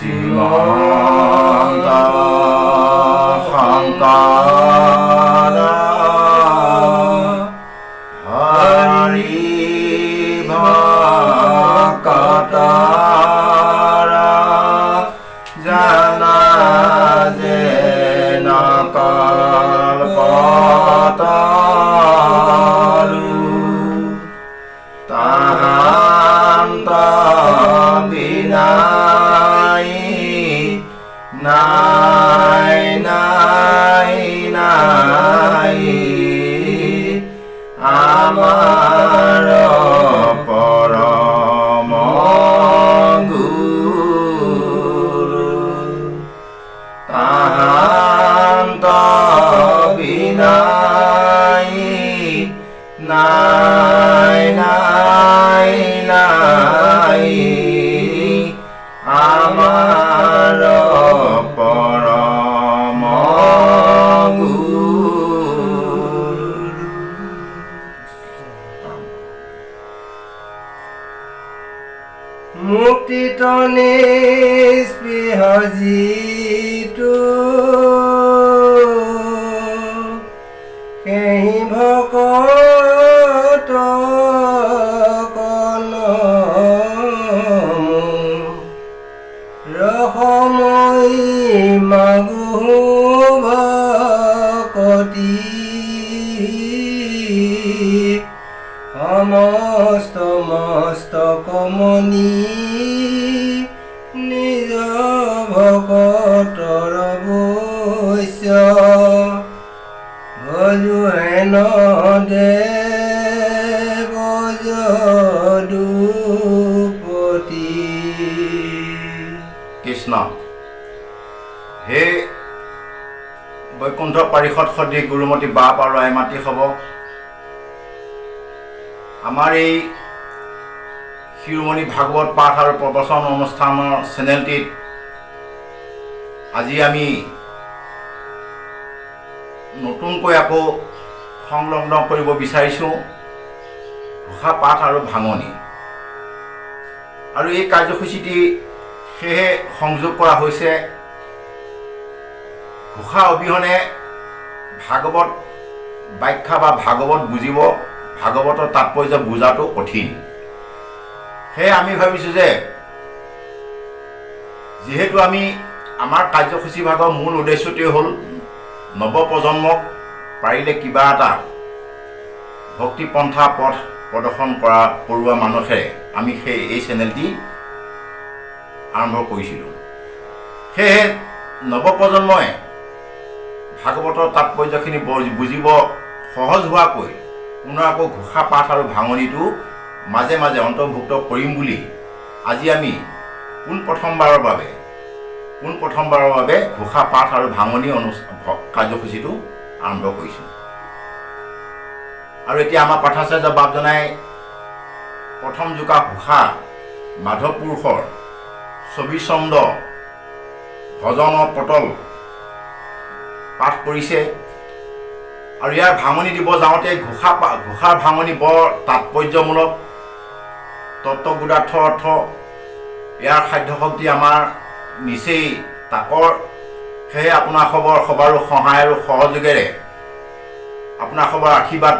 শ্ৰীমন্ত শংকৰ হৰি ভকতৰ জানা যে নকল্পতৰু তাহান্ত বিনাই নাই নাই নাই আমাৰ পৰম গুৰু তাহান্ত বিনাই নাই নাই নাই আমাৰ পৰম গুৰু। মুক্তিত নিস্পৃহ যিটো সেই ভকত ৰসময়ী মাগু ভকতি সমস্ত মস্তকমণি নিজ ভকতৰ বৈশ্য ভজু হেন দেৱ যদুপতি। কৃষ্ণ হে বৈকুণ্ঠ পাৰিষদ সদৃশ গুৰুমতী বাপ আৰু আইমাতৃ হ'ব। আমাৰ এই শিৰোমণি ভাগৱত পাঠ আৰু প্ৰবচন অনুষ্ঠানৰ চেনেলটিত আজি আমি নতুনকৈ আকৌ সংলগ্ন কৰিব বিচাৰিছোঁ ঘোষা পাঠ আৰু ভাঙনি। আৰু এই কাৰ্যসূচীটি সেয়ে সংযোগ কৰা হৈছে ঘোষা অবিহনে ভাগৱত ব্যাখ্যা বা ভাগৱত বুজিব, ভাগৱতৰ তাৎপৰ্য বুজাটো কঠিন। সেয়ে আমি ভাবিছোঁ যে যিহেতু আমি আমাৰ কাৰ্যসূচী ভাগৰ মূল উদ্দেশ্যটোৱে হ'ল নৱপ্ৰজন্মক পাৰিলে কিবা এটা ভক্তি পন্থা পথ প্ৰদৰ্শন কৰোৱা মানুহে আমি এই চেনেলটি আৰম্ভ কৰিছিলোঁ। সেয়ে নৱপ্ৰজন্মই ভাগৱতৰ তাৎপৰ্যখিনি বুজিব সহজ হোৱাকৈ পুনৰ আকৌ ঘোষা পাঠ আৰু ভাঙনিটো মাজে মাজে অন্তৰ্ভুক্ত কৰিম বুলি আজি আমি পোনপ্ৰথমবাৰৰ বাবে ঘোষা পাঠ আৰু ভাঙনি কাৰ্যসূচীটো আৰম্ভ কৰিছোঁ। আৰু এতিয়া আমাৰ পাঠাচাৰ্য বাপজনাই প্ৰথম জোকা ঘোষা মাধৱ পুৰুষৰ 24 চন্দ ভজন পটল পাঠ কৰিছে। আৰু ইয়াৰ ভাঙনি দিব যাওঁতে ঘোষাৰ ভাঙনি বৰ তাৎপৰ্যমূলক, তত্ত্ববোধাৰ্থ অৰ্থ। ইয়াৰ সাধ্যশক্তি আমাৰ নিচেই তাকৰ। সেয়ে আপোনাৰ সবাৰো সহায় আৰু সহযোগেৰে আপোনাৰ সবাৰ আশীৰ্বাদ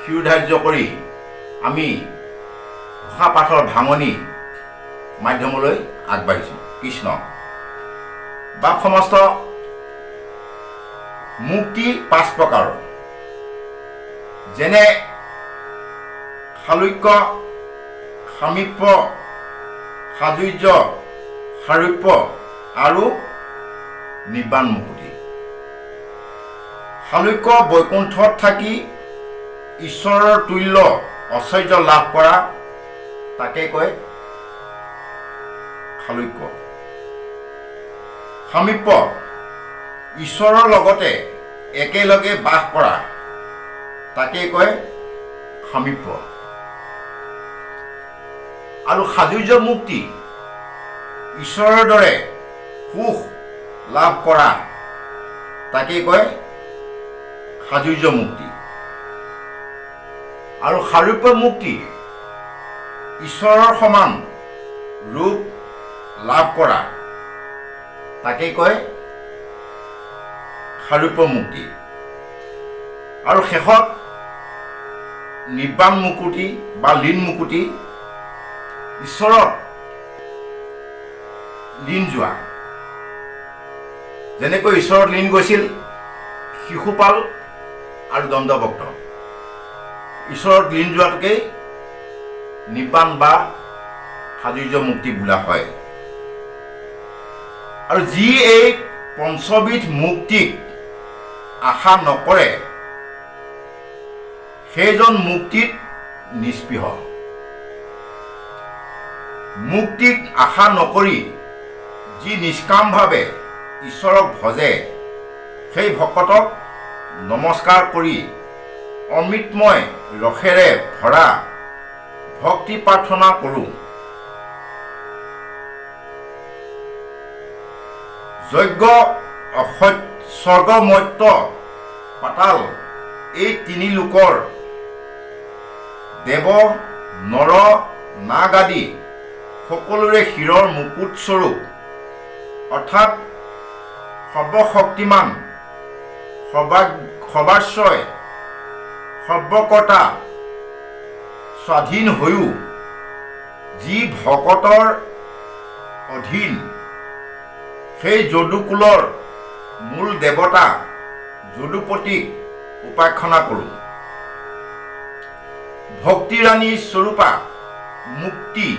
শিৰোধাৰ্য কৰি আমি ঘোষা পাঠৰ ভাঙনি মাধ্যমলৈ আগবাঢ়িছোঁ। কৃষ্ণ বাপ সমস্ত মুক্তি 5 প্ৰকাৰৰ, যেনে শালুক্য, সামীপ্য, সাযুজ্য, সাৰূপ্য আৰু নিৰ্বাণ মুকুতি। শালুক্য বৈকুণ্ঠত থাকি ঈশ্বৰৰ তুল্য ঐশ্বৰ্য লাভ কৰা তাকে কয় শালুক্য। সামীপ্য ঈশ্বৰৰ লগতে একেলগে বাস কৰা তাকে কয় সামীপ্য। আৰু সাযুজ্য মুক্তি ঈশ্বৰৰ দৰে সুখ লাভ কৰা তাকে কয় সাযুজ্য মুক্তি। আৰু সাৰূপ্য মুক্তি ঈশ্বৰৰ সমান ৰূপ লাভ কৰা তাকেই কয় সাৰূপ্য মুক্তি। আৰু শেষত নিৰ্বাণ মুকুতি বা লীন মুকুতি, ঈশ্বৰত লীন যোৱা। যেনেকৈ ঈশ্বৰত লীন গৈছিল শিশুপাল আৰু দণ্ডভক্ত, ঈশ্বৰত লীন যোৱাটোকেই নিৰ্বাণ বা সাযুজ্য মুক্তি বোলা হয়। আৰু যি এই পঞ্চবিধ মুক্তিক আশা নকৰে সেইজন মুক্তিত নিস্পৃহ। মুক্তিক আশা নকৰি যি নিষ্কামভাৱে ঈশ্বৰক ভজে সেই ভকতক নমস্কাৰ কৰি অমৃতময় ৰসেৰে ভৰা ভক্তি প্ৰাৰ্থনা কৰোঁ। যজ্ঞ, স্বৰ্গ, মৰ্ত্য, পাতাল এই তিনি লোকৰ দেৱ, নৰ, নাগ আদি সকলোৰে শিৰৰ মুকুট স্বৰূপ অৰ্থাৎ সৰ্বশক্তিমান, সৰ্বাশ্ৰয়, সৰ্বকৰ্তা স্বাধীন হৈও যি ভকতৰ অধীন সেই যদুকুলৰ মূল দেৱতা যদুপতিক উপাসনা কৰোঁ। ভক্তি ৰাণী স্বৰূপা মুক্তি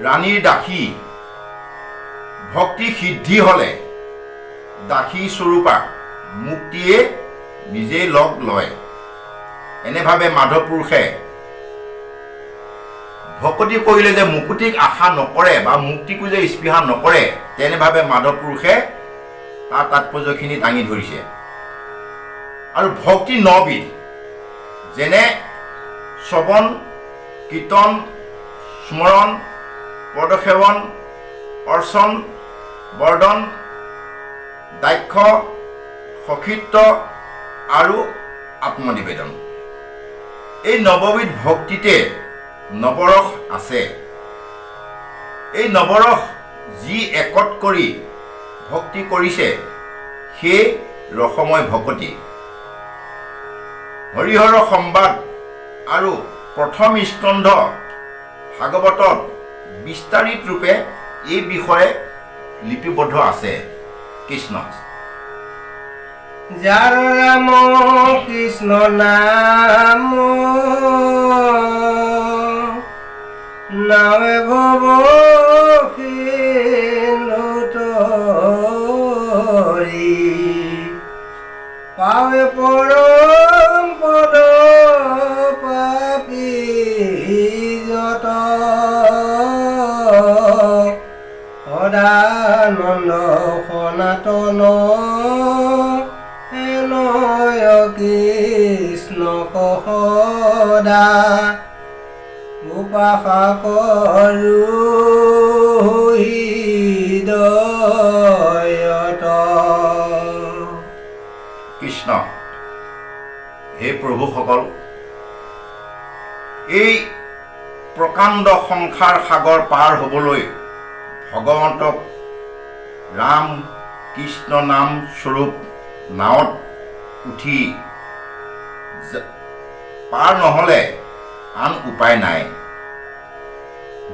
ৰাণীৰ দাসী, ভক্তি সিদ্ধি হ'লে দাসী স্বৰূপা মুক্তিয়ে নিজেই লগ লয়। এনেভাৱে মাধৱ পুৰুষে ভকতি কৰিলে যে মুকুতিক আশা নকৰে বা মুক্তিকো যে স্পৃহা নকৰে, তেনেভাৱে মাধৱ পুৰুষে তাৰ তাৎপৰ্যখিনি দাঙি ধৰিছে। আৰু ভক্তি 9 বিধ, যেনে শ্ৰৱণ, কীৰ্তন, স্মৰণ, পদসেৱন, অৰ্চন, বৰ্ধন, দাক্ষ, সখিত্ব আৰু আত্মনিবেদন। এই 9 বিধ ভক্তিতে নৱৰস আছে। এই নৱৰস যি একত কৰি ভক্তি কৰিছে সেই ৰসময় ভকতি। হৰিহৰ সম্বাদ আৰু প্ৰথম স্কন্ধ ভাগৱতত বিস্তাৰিত ৰূপে এই বিষয়ে লিপিবদ্ধ আছে। কৃষ্ণ। যাৰ ৰাম কৃষ্ণ নাম নামে ভৱ সিন্ধুতৰি পাৱে পৰম পদ পাপী যত সদানন্দ সনাতন হেনয় কৃষ্ণ সদা উপাসা কৰোঁ হৃদয়ত। কৃষ্ণ। হে প্ৰভুসকল, এই প্ৰকাণ্ড সংসাৰ সাগৰ পাৰ হ'বলৈ ভগৱন্তক ৰাম কৃষ্ণ নাম স্বৰূপ নাৱত উঠি পাৰ নহ'লে আন উপায় নাই।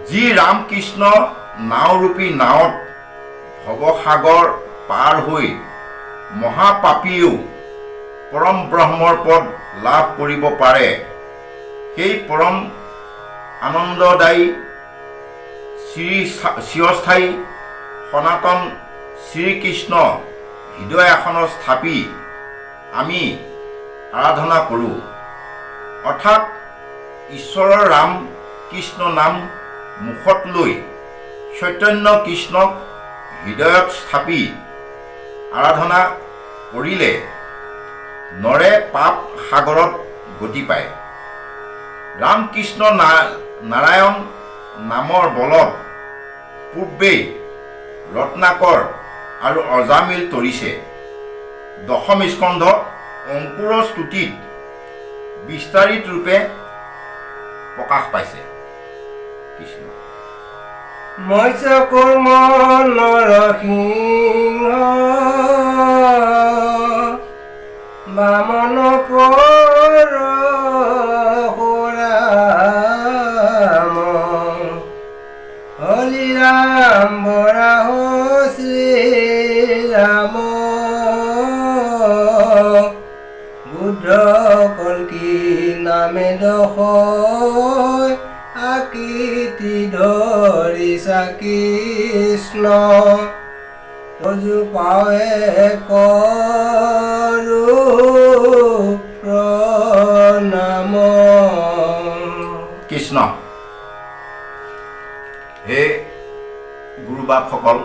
যি ৰাম কৃষ্ণ নাওৰূপী নাৱত ভৱসাগৰ পাৰ হৈ মহাপাপীয়েও পৰম ব্ৰহ্মৰ পদ লাভ কৰিব পাৰে, সেই পৰম আনন্দদায়ী চিৰস্থায়ী সনাতন শ্ৰীকৃষ্ণ হৃদয় আসনত স্থাপি আমি আৰাধনা কৰোঁ। অৰ্থাৎ ঈশ্বৰৰ ৰাম কৃষ্ণ নাম মুখত লৈ চৈতন্য কৃষ্ণক হৃদয়ত স্থাপি আৰাধনা কৰিলে নৰে পাপ সাগৰত গতি পায়। ৰাম কৃষ্ণ নাৰায়ণ নামৰ বলত পূৰ্বেই ৰত্নাকৰ আৰু অজামিল তৰিছে। দশম স্কন্ধ অংকুৰ স্তুতিত বিস্তাৰিত ৰূপে প্ৰকাশ পাইছে। কৃষ্ণ। মৎস্যকুৰ্ম নৰসিংহ বামন পৰশুৰাম হলিৰাম বৰাহ শ্ৰীৰাম বুদ্ধ কল্কি নামে দশ আকৃতি ধৰিছা কৃষ্ণ তজু পাৱে কৰো প্ৰণাম। কৃষ্ণ। হে গুৰুবাপসকল,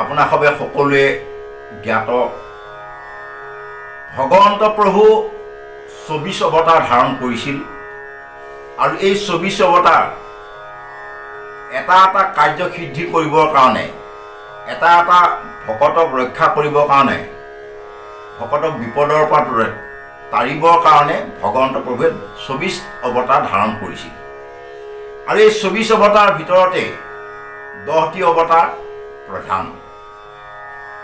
আপোনাসৱে সকলোৱে জ্ঞাত ভগৱন্ত প্ৰভু 24 অৱতাৰ ধাৰণ কৰিছিল আৰু এই 24 অৱতাৰ এটা এটা কাৰ্যসিদ্ধি কৰিবৰ কাৰণে, এটা এটা ভকতক ৰক্ষা কৰিবৰ কাৰণে, ভকতক বিপদৰ পৰা তাৰিবৰ কাৰণে ভগৱন্ত প্ৰভুৱে 24 অৱতাৰ ধাৰণ কৰিছিল। আৰু এই 24 অৱতাৰ ভিতৰতে 10টি অৱতাৰ প্ৰধান।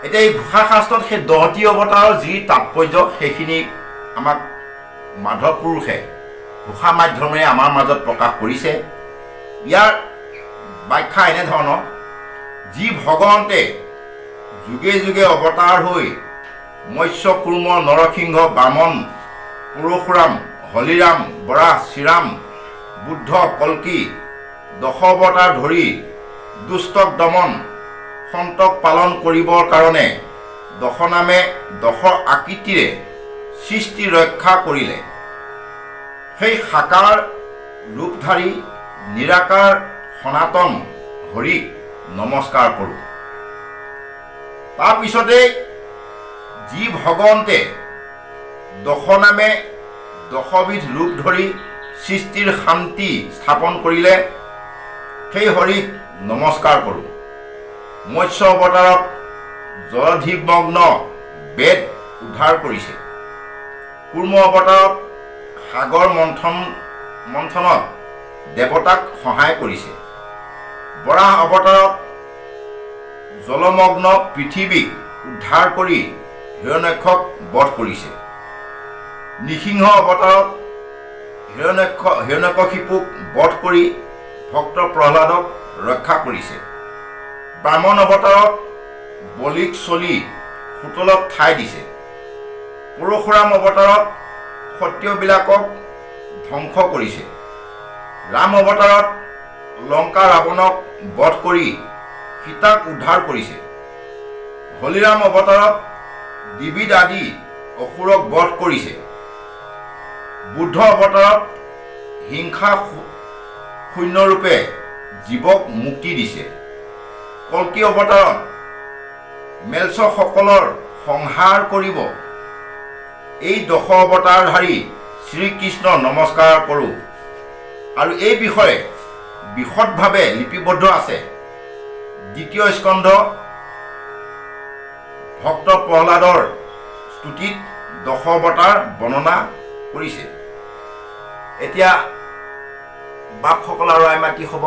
এতিয়া এই ঘোষা শাস্ত্ৰত সেই 10টি অৱতাৰৰ যি তাৎপৰ্য সেইখিনি আমাক মাধৱ পুৰুষে ঘোষা মাধ্যমেৰে আমাৰ মাজত প্ৰকাশ কৰিছে। ইয়াৰ ব্যাখ্যা এনেধৰণৰ, যি ভগৱন্তে যুগে যুগে অৱতাৰ হৈ মৎস্য কুৰ্ম নৰসিংহ বামন পৰশুৰাম হলিৰাম বৰাহ শ্ৰীৰাম বুদ্ধ কল্কি 10 অৱতাৰ ধৰি দুষ্টক দমন সন্তক পালন কৰিবৰ কাৰণে 10 নামে 10 আকৃতিৰে সৃষ্টি ৰক্ষা কৰিলে। সেই সাকাৰ ৰূপধাৰী নিৰাকাৰ সনাতন হৰিক নমস্কাৰ কৰোঁ। তাৰপিছতে যি ভগৱন্তে 10 নামে 10 বিধ ৰূপ ধৰি সৃষ্টিৰ শান্তি স্থাপন কৰিলে, সেই হৰিক নমস্কাৰ কৰোঁ। মৎস্য অৱতাৰত জলধিমগ্ন বেদ উদ্ধাৰ কৰিছে। কুৰ্ম অৱতাৰত সাগৰ মন্থনত দেৱতাক সহায় কৰিছে। বৰাহ অৱতাৰত জলমগ্ন পৃথিৱীক উদ্ধাৰ কৰি হিৰণ্যক্ষক বধ কৰিছে। নৃসিংহ অৱতাৰত হিৰণ্যকশিপুক বধ কৰি ভক্ত প্ৰহ্লাদক ৰক্ষা কৰিছে। বামন অৱতাৰত বলিক চলি সুতলত ঠাই দিছে। পৰশুৰাম অৱতাৰত ক্ষত্ৰিয়বিলাকক ধ্বংস কৰিছে। ৰাম অৱতাৰত লংকা ৰাৱণক বধ কৰি সীতাক উদ্ধাৰ কৰিছে। হলিৰাম অৱতাৰত দ্বিবিধ আদি অসুৰক বধ কৰিছে। বুদ্ধ অৱতাৰত হিংসা শূন্যৰূপে জীৱক মুক্তি দিছে। কল্কি অৱতাৰত মেলছসকলৰ সংহাৰ কৰিব। এই 10 অৱতাৰধাৰী শ্ৰীকৃষ্ণ নমস্কাৰ কৰোঁ। আৰু এই বিষয়ে বিশদভাৱে লিপিবদ্ধ আছে 2য় স্কন্ধ ভক্ত প্ৰহ্লাদৰ স্তুতিত 10 অৱতাৰ বৰ্ণনা কৰিছে। এতিয়া বাপসকল আৰু আইমা কি হ'ব?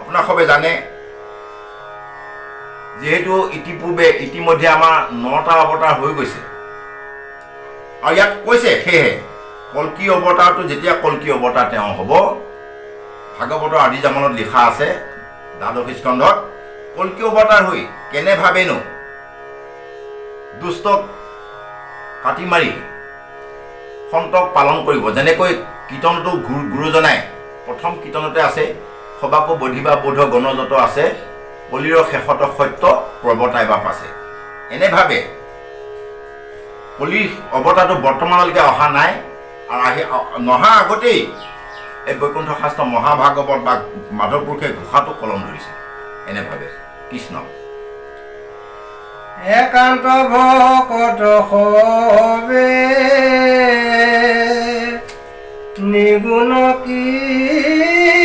আপোনাক সবে জানে, যিহেতু ইতিমধ্যে আমাৰ 9টা অৱতাৰ হৈ গৈছে। আৰু ইয়াত কৈছে, সেয়েহে কল্কি অৱতাৰটো যেতিয়া কল্কি অৱতাৰ তেওঁ হ'ব, ভাগৱতৰ আদিজামনত লিখা আছে 12 স্কন্ধত, কল্কি অৱতাৰ হৈ কেনেভাৱেনো দুষ্টক কাটি মাৰি সন্তক পালন কৰিব। যেনেকৈ কীৰ্তনটো গুৰুজনাই প্ৰথম কীৰ্তনতে আছে, সবাকো বধিবা বোধ গণযত আছে, কলিৰ শেষত সত্য প্ৰৱৰ্তাইবা পাছে। এনেভাৱে কলিৰ অৱতাৰটো বৰ্তমানলৈকে অহা নাই, আৰু নহা আগতেই এই বৈকুণ্ঠ শাস্ত্ৰ মহাভাগৱত বা মাধৱ পুৰুষে ঘোষাটো কলম ধৰিছে। এনেভাৱে কৃষ্ণ। একান্ত ভকত সবে নিগুণ কৃষ্ণৰ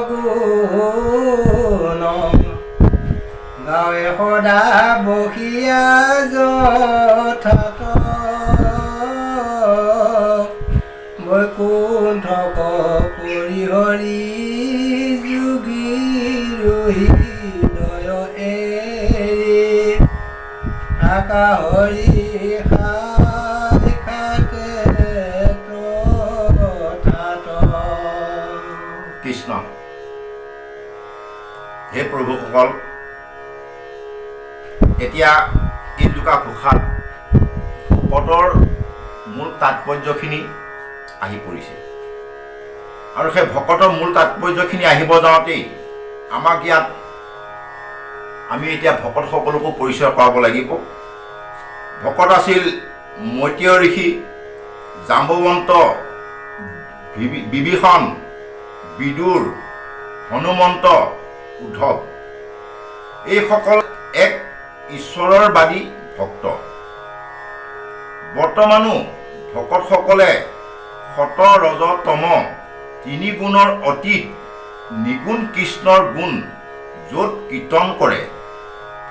গুণ গাৱে সদা বহিয়া যথাত বৈকুণ্ঠ বৈকুণ্ঠক পৰিহৰি যোগীৰ হৃদয় এৰি আকাশৰি খাতে তথাত। কৃষ্ণ। হে প্ৰভুসকল, এতিয়া এই দুটা ঘোষাত ভকতৰ মূল তাৎপৰ্যখিনি আহি পৰিছে, আৰু সেই ভকতৰ মূল তাৎপৰ্যখিনি আহিব যাওঁতেই আমাক ইয়াত আমি এতিয়া ভকতসকলকো পৰিচয় কৰাব লাগিব। ভকত আছিল মৈত্ৰেয় ঋষি, জাম্বৱন্ত, বিভীষণ, বিদুৰ, হনুমন্ত, উদ্ধৱ। এইসকল এক ঈশ্বৰৰবাদী ভক্ত। বৰ্তমানো ভকতসকলে সত, ৰজ, তম তিনি গুণৰ অতীত নিগুণ কৃষ্ণৰ গুণ য'ত কীৰ্তন কৰে,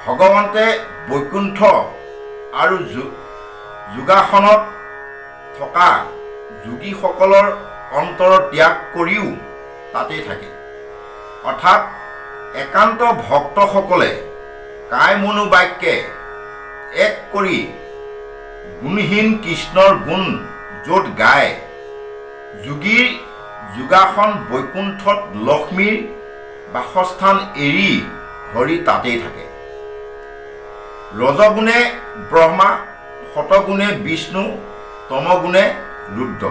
ভগৱন্তে বৈকুণ্ঠ আৰু যোগাসনত থকা যোগীসকলৰ অন্তৰ ত্যাগ কৰিও তাতেই থাকে। অৰ্থাৎ একান্ত ভক্তসকলে কায়মনোবাক্যে এক কৰি গুণহীন কৃষ্ণৰ গুণ য'ত গায়, যোগীৰ যোগাসন বৈকুণ্ঠত লক্ষ্মীৰ বাসস্থান এৰি হৰি তাতেই থাকে। ৰজগুণে ব্ৰহ্মা, শতগুণে বিষ্ণু, তমগুণে ৰুদ্ৰ।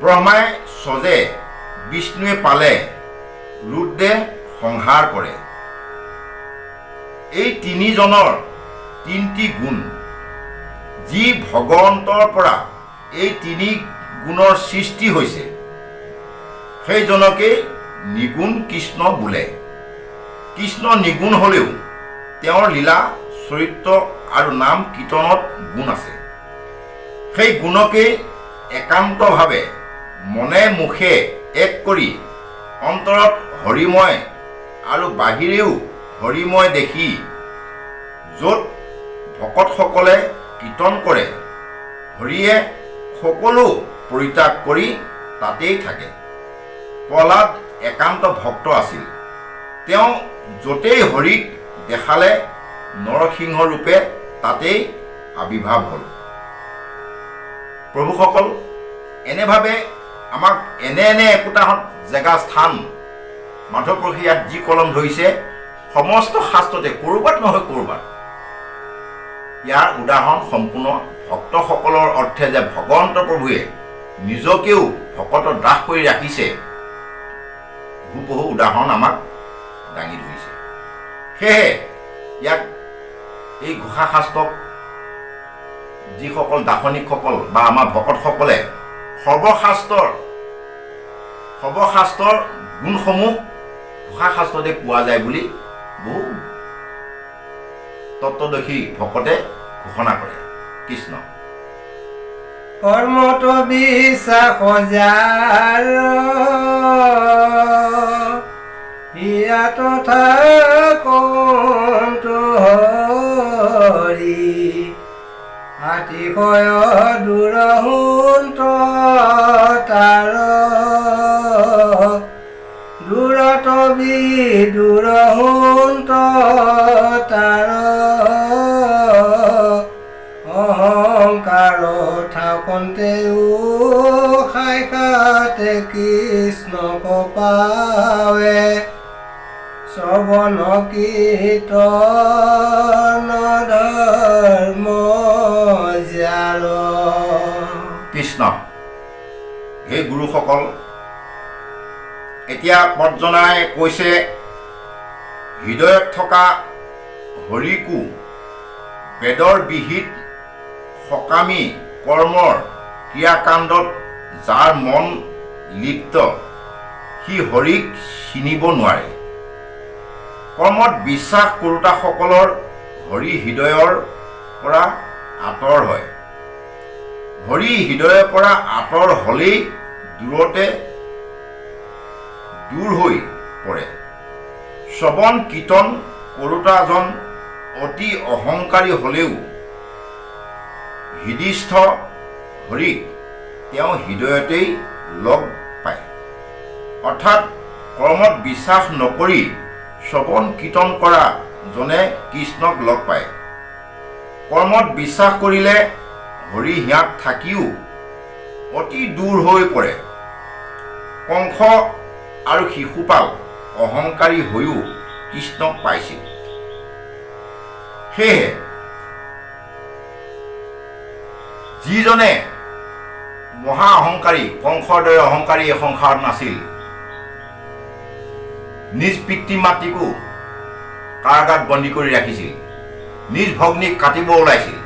ব্ৰহ্মাই চজে, বিষ্ণুৱে পালে, ৰুদ্ৰে সংহাৰ কৰে। এই তিনিজনৰ তিনিটি গুণ, যি ভগৱন্তৰ পৰা এই তিনি গুণৰ সৃষ্টি হৈছে, সেইজনকেই নিগুণ কৃষ্ণ বোলে। কৃষ্ণ নিগুণ হ'লেও তেওঁৰ লীলা, চৰিত্ৰ আৰু নাম কীৰ্তনত গুণ আছে। সেই গুণকেই একান্তভাৱে মনে মুখে এক কৰি অন্তৰত হৰিময় আৰু বাহিৰেও হৰিময় দেখি য'ত ভকতসকলে কীৰ্তন কৰে, হৰিয়ে সকলো পৰিত্যাগ কৰি তাতেই থাকে। প্ৰহ্লাদ একান্ত ভক্ত আছিল। তেওঁ য'তেই হৰিক দেখালে নৰসিংহ ৰূপে তাতেই আবিৰ্ভাৱ হ'ল। প্ৰভুসকল, এনেভাৱে আমাক এনে একোটা জেগা স্থান মাধৱপ্ৰভুৱে ইয়াত যি কলম ধৰিছে, সমস্ত শাস্ত্ৰতে ক'ৰবাত নহয় ক'ৰবাত ইয়াৰ উদাহৰণ সম্পূৰ্ণ ভক্তসকলৰ অৰ্থে যে ভগৱন্ত প্ৰভুৱে নিজকেও ভকতত দাস কৰি ৰাখিছে, বহু উদাহৰণ আমাক দাঙি ধৰিছে। সেয়েহে ইয়াক এই ঘোষা শাস্ত্ৰক যিসকল দাৰ্শনিকসকল বা আমাৰ ভকতসকলে সৰ্বশাস্ত্ৰৰ গুণসমূহ ঘোষা শাস্ত্ৰতে পোৱা যায় বুলি বহু তত্ত্বদৰ্শী ভকতে ঘোষণা কৰে। কৃষ্ণ। কৰ্মত বিশ্বাস যাৰ হিয়া তথা কন্তু হৰি আতিশয় দূৰহুন্ত তাৰ দূৰত বিদূৰহুন্ত তাৰ অহংকাৰ থাকন্তেও সাক্ষাতে কৃষ্ণক পাৱে শ্ৰৱণ কীৰ্তন ধৰ্ম জাৰ। কৃষ্ণ। হে গুৰুসকল, এতিয়া পৰ্জনাই কৈছে, হৃদয়ত থকা হৰিকো বেদৰ বিহিত সকামী কৰ্মৰ ক্ৰিয়াকাণ্ডত যাৰ মন লিপ্ত, সি হৰিক চিনিব নোৱাৰে। কৰ্মত বিশ্বাস কৰোতাসকলৰ হৰি হৃদয়ৰ পৰা আঁতৰ হয়। হৰি হৃদয়ৰ পৰা আঁতৰ হ'লেই দূৰতে দূৰ হৈ পৰে। শ্ৰৱণ কীৰ্তন কৰোতাজন অতি অহংকাৰী হ'লেও হৃদিস্থ হৰিক তেওঁ হৃদয়তেই লগ পায়। অৰ্থাৎ কৰ্মত বিশ্বাস নকৰি শ্ৰৱণ কীৰ্তন কৰা জনে কৃষ্ণক লগ পায়। কৰ্মত বিশ্বাস কৰিলে হৰি হিয়াত থাকিও অতি দূৰ হৈ পৰে। কংস আৰু শিশুপাল অহংকাৰী হৈও কৃষ্ণক পাইছিল। সেয়েহে যিজনে মহা অহংকাৰী, কংসৰ দৰে অহংকাৰী এই সংসাৰত নাছিল, নিজ পিতৃ মাতৃকো কাৰাগাৰত বন্দী কৰি ৰাখিছিল, নিজ ভগ্নীক কাটিব ওলাইছিল,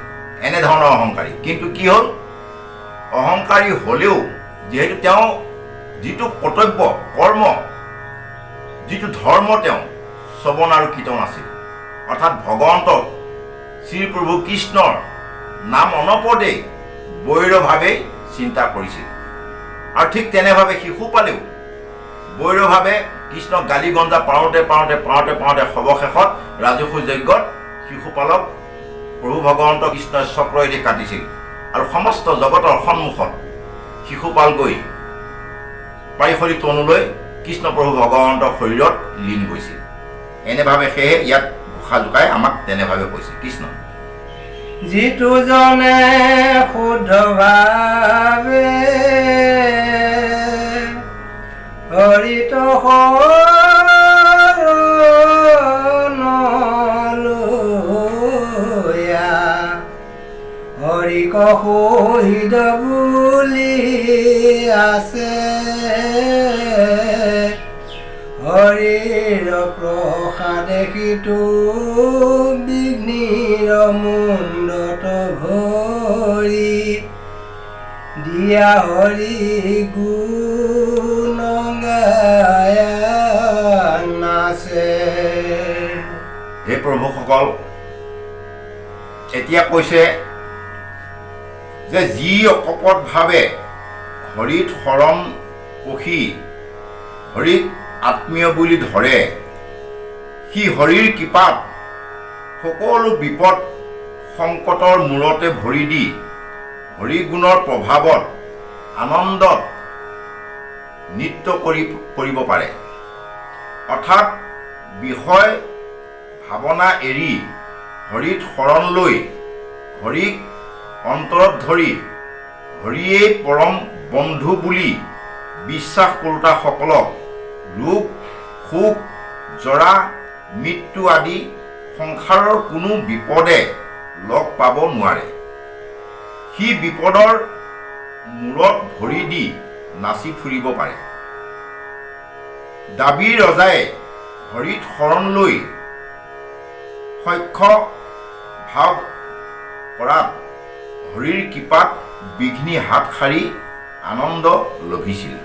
এনেধৰণৰ অহংকাৰী। কিন্তু কি হ'ল, অহংকাৰী হ'লেও যিহেতু তেওঁ যিটো কৰ্তব্য কৰ্ম, যিটো ধৰ্ম তেওঁ শ্ৰৱণ আৰু কীৰ্তন আছিল, অৰ্থাৎ ভগৱন্তক শ্ৰীপ্ৰভু কৃষ্ণৰ নাম অনপদেই বৈৰভাৱে চিন্তা কৰিছিল। আৰু ঠিক তেনেভাৱে শিশুপালেও বৈৰভাৱে কৃষ্ণক গালি গঞ্জা পাওঁতে সৰ্বশেষত ৰাজসূয় যজ্ঞত শিশুপালক প্ৰভু ভগৱন্ত কৃষ্ণই চক্ৰইদি কাটিছিল। আৰু সমস্ত জগতৰ সন্মুখত শিশুপাল গৈ পাৰিশৰী তনুলৈ কৃষ্ণ প্ৰভু ভগৱন্তৰ শৰীৰত লীন গৈছিল। এনেভাৱে সেয়ে ইয়াত ঘোষা জোকাই আমাক তেনেভাৱে কৈছে কৃষ্ণ। যিটো জনে শুদ্ধভাৱে হৰিত শৰণলৈয়া হৰিক শহীদ বুলি আছে, হৰিৰ প্ৰসাদে সিটো বিঘ্নিৰ মুণ্ডত ভৰি দিয়া হৰি গুণ গায়া নাচে। হে প্ৰভুসকল, এতিয়া কৈছে যে যি অকপটভাৱে হৰিত শৰণ পশি হৰিক আত্মীয় বুলি ধৰে, সি হৰিৰ কৃপাত সকলো বিপদ সংকটৰ মূৰতে ভৰি দি হৰিগুণৰ প্ৰভাৱত আনন্দত নৃত্য কৰিব পাৰে। অৰ্থাৎ বিষয় ভাৱনা এৰি হৰিত শৰণ লৈ হৰিক অন্তৰত ধৰি হৰিয়েই পৰম বন্ধু বুলি বিশ্বাস কৰোঁতাসকলক ৰোগ শোক জৰা মৃত্যু আদি সংসাৰৰ কোনো বিপদে লগ পাব নোৱাৰে। সি বিপদৰ মূৰত ভৰি দি নাচি ফুৰিব পাৰে। দাবী ৰজাই হৰিত শৰণ লৈ সখ্য ভাৱ কৰাত হৰিৰ কৃপাত বিঘ্নি হাত সাৰি আনন্দ লভিছিল।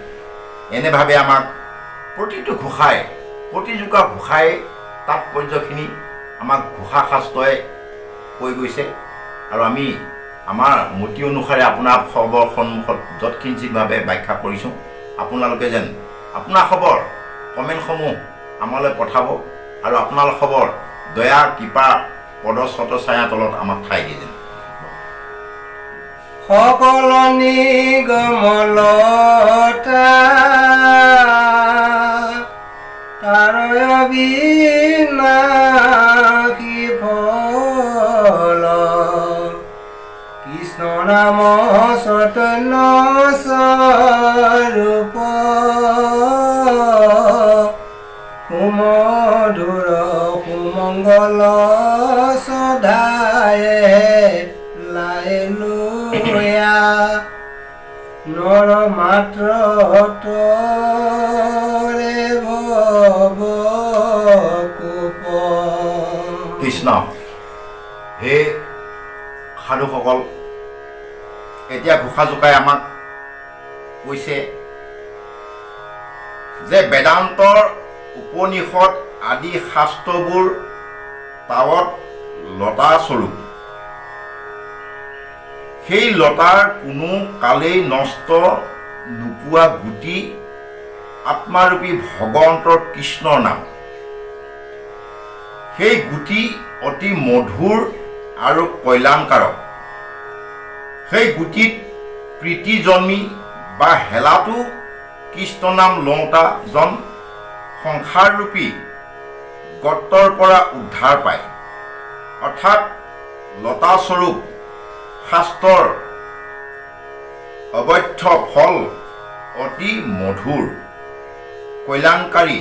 এনেভাৱে আমাক প্ৰতিটো ঘোষাই প্ৰতিজোপা ঘোষাই তাৎপৰ্যখিনি আমাক ঘোষা শাস্ত্ৰই কৈ গৈছে। আৰু আমি আমাৰ মতি অনুসাৰে আপোনাৰ খবৰ সন্মুখত যৎকিঞ্চিতভাৱে ব্যাখ্যা কৰিছোঁ। আপোনালোকে যেন আপোনাৰ খবৰ কমেণ্টসমূহ আমালৈ পঠাব আৰু আপোনাৰ খবৰ দয়া কৃপা পদস্বত ছায়া তলত আমাক ঠাই দিয়ে যেন। সকল নিগমলতা তাৰ বিনাশী ফল, কৃষ্ণ নাম চৈতন্য স্বৰূপ, সুমধুৰ সুমংগল সদায়ে লাইলুয়া নৰ মাত্ৰ তৰে ভৱ কোপ। কৃষ্ণ। হে সাধুসকল, এতিয়া ঘোষা জোকাই আমাক কৈছে যে বেদান্তৰ উপনিষদ আদি শাস্ত্ৰবোৰ তাৱত লতা স্বৰূপ। সেই লতাৰ কোনো কালেই নষ্ট নোপোৱা গুটি আত্মাৰূপী ভগৱন্তৰ কৃষ্ণৰ নাম। সেই গুটি অতি মধুৰ আৰু কল্যাণকাৰক। সেই গুটিত প্ৰীতি জন্মি বা হেলাটো কৃষ্ণ নাম লওঁতা জন সংসাৰৰূপী গৰ্তৰ পৰা উদ্ধাৰ পায়। অৰ্থাৎ লতাস্বৰূপ শাস্ত্ৰৰ অবৈধ ফল অতি মধুৰ কল্যাণকাৰী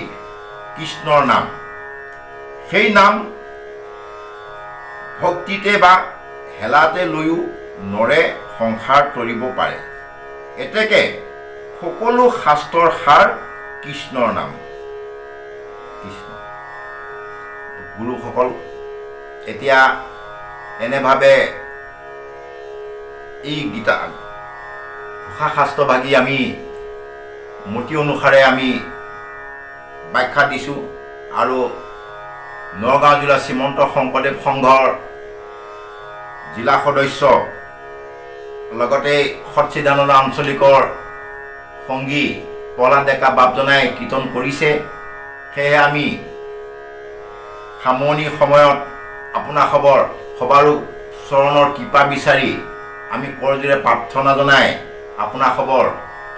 কৃষ্ণৰ নাম। সেই নাম ভক্তিতে বা হেলাতে লৈও নৰে সংসাৰ তৰিব পাৰে। এতেকে সকলো শাস্ত্ৰৰ সাৰ কৃষ্ণৰ নাম। কৃষ্ণ গুৰুসকল, এতিয়া এনেভাৱে এই গীতা ঘোষা শাস্ত্ৰভাগী আমি মতি অনুসাৰে আমি ব্যাখ্যা দিছোঁ আৰু নগাঁও জিলা শ্ৰীমন্ত শংকৰদেৱ সংঘৰ জিলা সদস্য লগতে সচ্চিদানন্দ আঞ্চলিকৰ সংগী প্ৰহ্লাদ ডেকা বাপজনাই কীৰ্তন কৰিছে। সেয়েহে আমি সামৰণি সময়ত আপোনাৰ সবাৰো চৰণৰ কৃপা বিচাৰি আমি কৰজোৰে প্ৰাৰ্থনা জনাই আপোনাৰ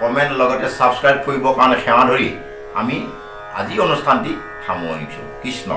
কমেণ্ট লগতে ছাবস্ক্ৰাইব কৰিবৰ কাৰণে সেৱা ধৰি আমি আজি অনুষ্ঠানটি সামৰণি দিছোঁ। কৃষ্ণ।